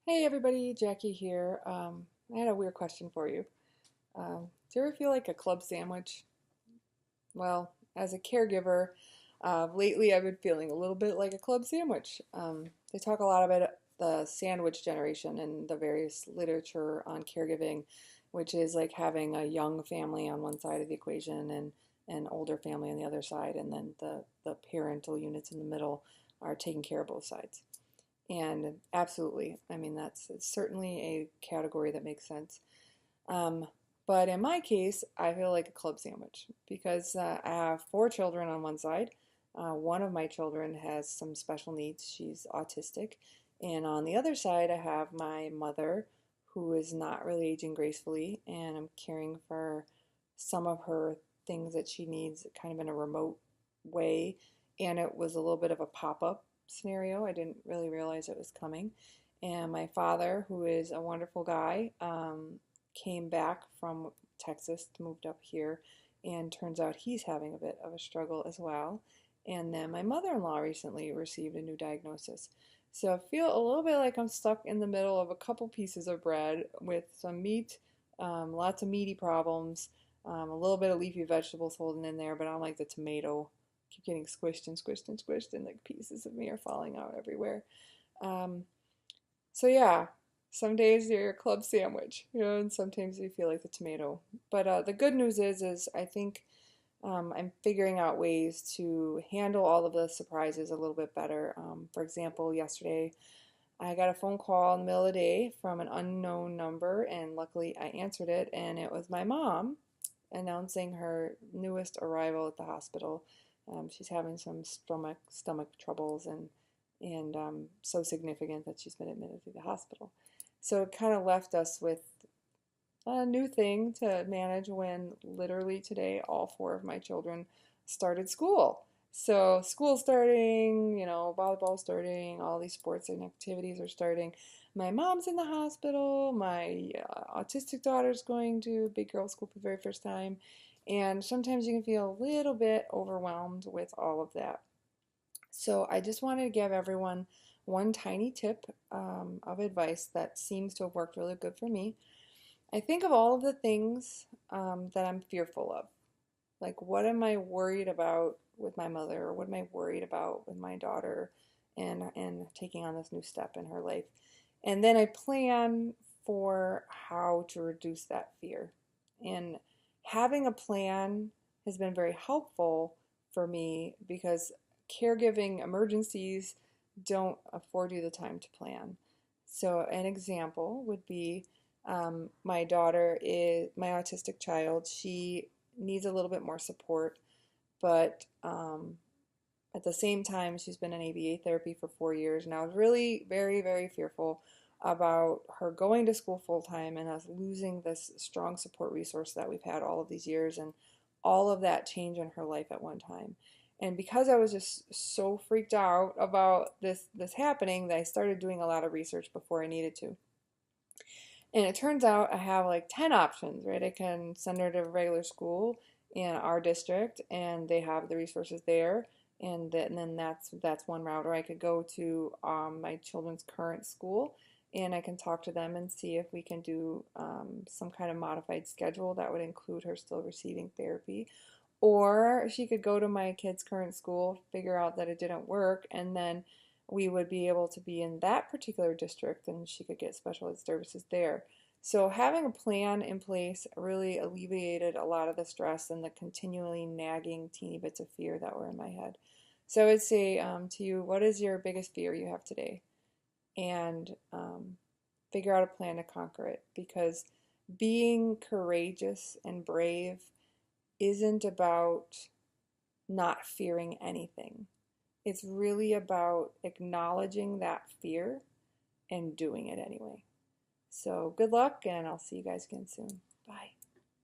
Hey everybody, Jackie here. I had a weird question for you. Do you ever feel like a club sandwich? Well, as a caregiver, lately I've been feeling a little bit like a club sandwich. They talk a lot about the sandwich generation and the various literature on caregiving, which is like having a young family on one side of the equation and an older family on the other side, and then the parental units in the middle are taking care of both sides. And absolutely, I mean, that's certainly a category that makes sense. Um, but in my case, I feel like a club sandwich because I have four children on one side. One of my children has some special needs. She's autistic. And on the other side, I have my mother who is not really aging gracefully, and I'm caring for some of her things that she needs kind of in a remote way. And it was a little bit of a pop up scenario. I didn't really realize it was coming. And my father, who is a wonderful guy, came back from Texas, moved up here, and turns out he's having a bit of a struggle as well. And then my mother-in-law recently received a new diagnosis. So I feel a little bit like I'm stuck in the middle of a couple pieces of bread with some meat, lots of meaty problems, a little bit of leafy vegetables holding in there, but I don't like the tomato. Keep getting squished and squished and squished, and like pieces of me are falling out everywhere. Um, so yeah, some days you're a club sandwich, and sometimes you feel like the tomato. But the good news is I think I'm figuring out ways to handle all of the surprises a little bit better. For example, yesterday I got a phone call in the middle of the day from an unknown number, and luckily I answered it, and it was my mom announcing her newest arrival at the hospital. She's having some stomach troubles, and so significant that she's been admitted to the hospital. So it kind of left us with a new thing to manage when literally today all four of my children started school. So school starting, volleyball starting, all these sports and activities are starting. My mom's in the hospital. My autistic daughter's going to big girl school for the very first time. And sometimes you can feel a little bit overwhelmed with all of that. So I just wanted to give everyone one tiny tip of advice that seems to have worked really good for me. I think of all of the things that I'm fearful of. Like, what am I worried about with my mother? Or what am I worried about with my daughter and taking on this new step in her life? And then I plan for how to reduce that fear. And having a plan has been very helpful for me because caregiving emergencies don't afford you the time to plan. So, an example would be my daughter is my autistic child. She needs a little bit more support, but at the same time, she's been in ABA therapy for 4 years, and I was really very, very fearful about her going to school full time and us losing this strong support resource that we've had all of these years and all of that change in her life at one time. And because I was just so freaked out about this happening, that I started doing a lot of research before I needed to. And it turns out I have like 10 options, right? I can send her to regular school in our district and they have the resources there. And then that's one route. Or I could go to my children's current school and I can talk to them and see if we can do some kind of modified schedule that would include her still receiving therapy. Or she could go to my kid's current school, figure out that it didn't work, and then we would be able to be in that particular district and she could get special ed services there. So having a plan in place really alleviated a lot of the stress and the continually nagging teeny bits of fear that were in my head. So I would say to you, what is your biggest fear you have today? And figure out a plan to conquer it because being courageous and brave isn't about not fearing anything. It's really about acknowledging that fear and doing it anyway. So good luck, and I'll see you guys again soon. Bye.